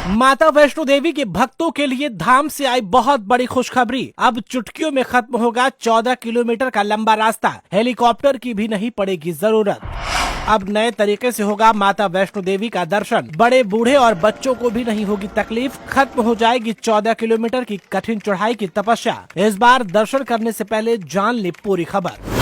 माता वैष्णो देवी के भक्तों के लिए धाम से आई बहुत बड़ी खुशखबरी। अब चुटकियों में खत्म होगा 14 किलोमीटर का लंबा रास्ता, हेलीकॉप्टर की भी नहीं पड़ेगी जरूरत। अब नए तरीके से होगा माता वैष्णो देवी का दर्शन, बड़े बूढ़े और बच्चों को भी नहीं होगी तकलीफ। खत्म हो जाएगी 14 किलोमीटर की कठिन चढ़ाई की तपस्या। इस बार दर्शन करने से पहले जान ली पूरी खबर।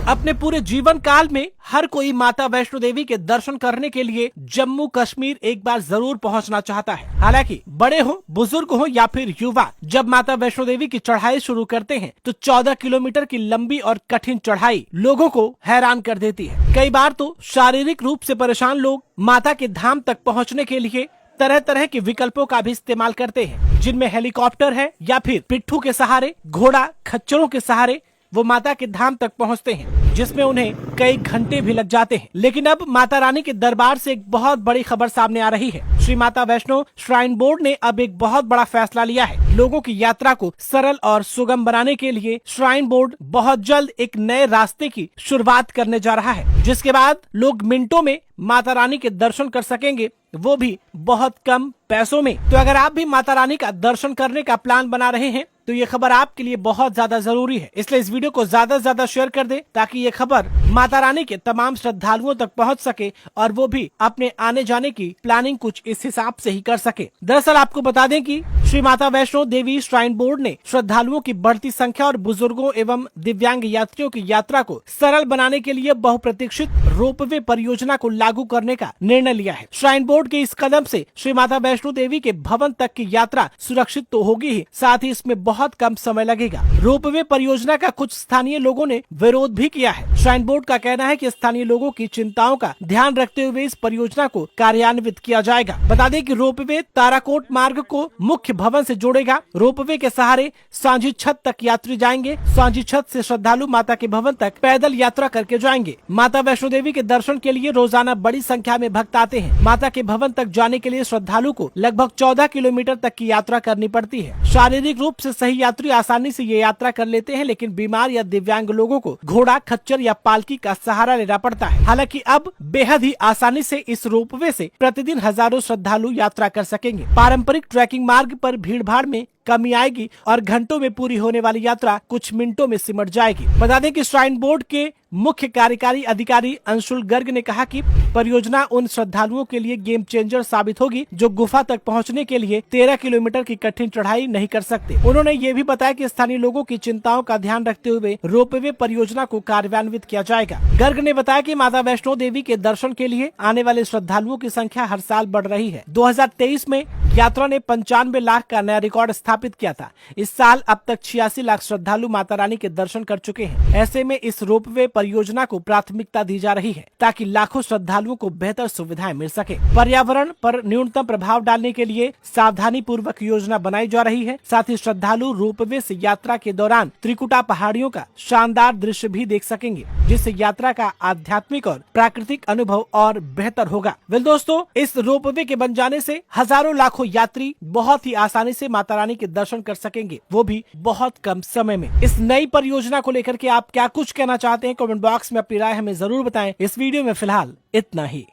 अपने पूरे जीवन काल में हर कोई माता वैष्णो देवी के दर्शन करने के लिए जम्मू कश्मीर एक बार जरूर पहुंचना चाहता है। हालांकि बड़े हो, बुजुर्ग हो या फिर युवा, जब माता वैष्णो देवी की चढ़ाई शुरू करते हैं तो 14 किलोमीटर की लंबी और कठिन चढ़ाई लोगों को हैरान कर देती है। कई बार तो शारीरिक रूप से परेशान लोग माता के धाम तक पहुँचने के लिए तरह तरह के विकल्पों का भी इस्तेमाल करते हैं, जिनमें हेलीकॉप्टर है या फिर पिट्ठू के सहारे, घोड़ा, खच्चरों के सहारे वो माता के धाम तक पहुंचते हैं, जिसमें उन्हें कई घंटे भी लग जाते हैं। लेकिन अब माता रानी के दरबार से एक बहुत बड़ी खबर सामने आ रही है। श्री माता वैष्णो श्राइन बोर्ड ने अब एक बहुत बड़ा फैसला लिया है। लोगों की यात्रा को सरल और सुगम बनाने के लिए श्राइन बोर्ड बहुत जल्द एक नए रास्ते की शुरुआत करने जा रहा है, जिसके बाद लोग मिनटों में माता रानी के दर्शन कर सकेंगे, वो भी बहुत कम पैसों में। तो अगर आप भी माता रानी का दर्शन करने का प्लान बना रहे हैं तो ये खबर आपके लिए बहुत ज्यादा जरूरी है। इसलिए इस वीडियो को ज्यादा से ज्यादा शेयर कर दें ताकि ये खबर माता रानी के तमाम श्रद्धालुओं तक पहुंच सके और वो भी अपने आने जाने की प्लानिंग कुछ इस हिसाब से ही कर सके। दरअसल आपको बता दें कि श्री माता वैष्णो देवी श्राइन बोर्ड ने श्रद्धालुओं की बढ़ती संख्या और बुजुर्गों एवं दिव्यांग यात्रियों की यात्रा को सरल बनाने के लिए बहुप्रतीक्षित रोपवे परियोजना को लागू करने का निर्णय लिया है। श्राइन बोर्ड के इस कदम से श्री माता वैष्णो देवी के भवन तक की यात्रा सुरक्षित तो होगी ही, साथ ही इसमें बहुत कम समय लगेगा। रोपवे परियोजना का कुछ स्थानीय लोगों ने विरोध भी किया है। श्राइन बोर्ड का कहना है कि स्थानीय लोगों की चिंताओं का ध्यान रखते हुए इस परियोजना को कार्यान्वित किया जाएगा। बता दें कि रोपवे ताराकोट मार्ग को मुख्य भवन से जोड़ेगा। रोपवे के सहारे सांझी छत तक यात्री जाएंगे। सांझी छत से श्रद्धालु माता के भवन तक पैदल यात्रा करके जाएंगे। माता वैष्णो देवी के दर्शन के लिए रोजाना बड़ी संख्या में भक्त आते हैं। माता के भवन तक जाने के लिए श्रद्धालु को लगभग 14 किलोमीटर तक की यात्रा करनी पड़ती है। शारीरिक रूप से सही यात्री आसानी से ये यात्रा कर लेते हैं, लेकिन बीमार या दिव्यांग लोगों को घोड़ा, खच्चर या पालकी का सहारा लेना पड़ता है। हालांकि अब बेहद ही आसानी से इस रोपवे से प्रतिदिन हजारों श्रद्धालु यात्रा कर सकेंगे। पारंपरिक ट्रैकिंग मार्ग पर भीड़ भाड़ में कमी आएगी और घंटों में पूरी होने वाली यात्रा कुछ मिनटों में सिमट जाएगी। बता दें कि श्राइन बोर्ड के मुख्य कार्यकारी अधिकारी अंशुल गर्ग ने कहा कि परियोजना उन श्रद्धालुओं के लिए गेम चेंजर साबित होगी जो गुफा तक पहुंचने के लिए 13 किलोमीटर की कठिन चढ़ाई नहीं कर सकते। उन्होंने ये भी बताया कि स्थानीय लोगों की चिंताओं का ध्यान रखते हुए रोपवे परियोजना को कार्यान्वित किया जाएगा। गर्ग ने बताया कि माता वैष्णो देवी के दर्शन के लिए आने वाले श्रद्धालुओं की संख्या हर साल बढ़ रही है। 2023 में यात्रा ने 95 लाख का नया रिकॉर्ड स्थापित किया था। इस साल अब तक 86 लाख श्रद्धालु माता रानी के दर्शन कर चुके हैं। ऐसे में इस रोपवे परियोजना को प्राथमिकता दी जा रही है ताकि लाखों श्रद्धालुओं को बेहतर सुविधाएं मिल सके। पर्यावरण पर न्यूनतम प्रभाव डालने के लिए सावधानी पूर्वक योजना बनाई जा रही है। साथ ही श्रद्धालु रोपवे से यात्रा के दौरान त्रिकुटा पहाड़ियों का शानदार दृश्य भी देख सकेंगे, जिससे यात्रा का आध्यात्मिक और प्राकृतिक अनुभव और बेहतर होगा। वेल दोस्तों, इस रोपवे के बन जाने से हजारों लाखों यात्री बहुत ही आसानी से माता रानी के दर्शन कर सकेंगे, वो भी बहुत कम समय में। इस नई परियोजना को लेकर के आप क्या कुछ कहना चाहते हैं? कमेंट बॉक्स में अपनी राय हमें जरूर बताएं। इस वीडियो में फिलहाल इतना ही।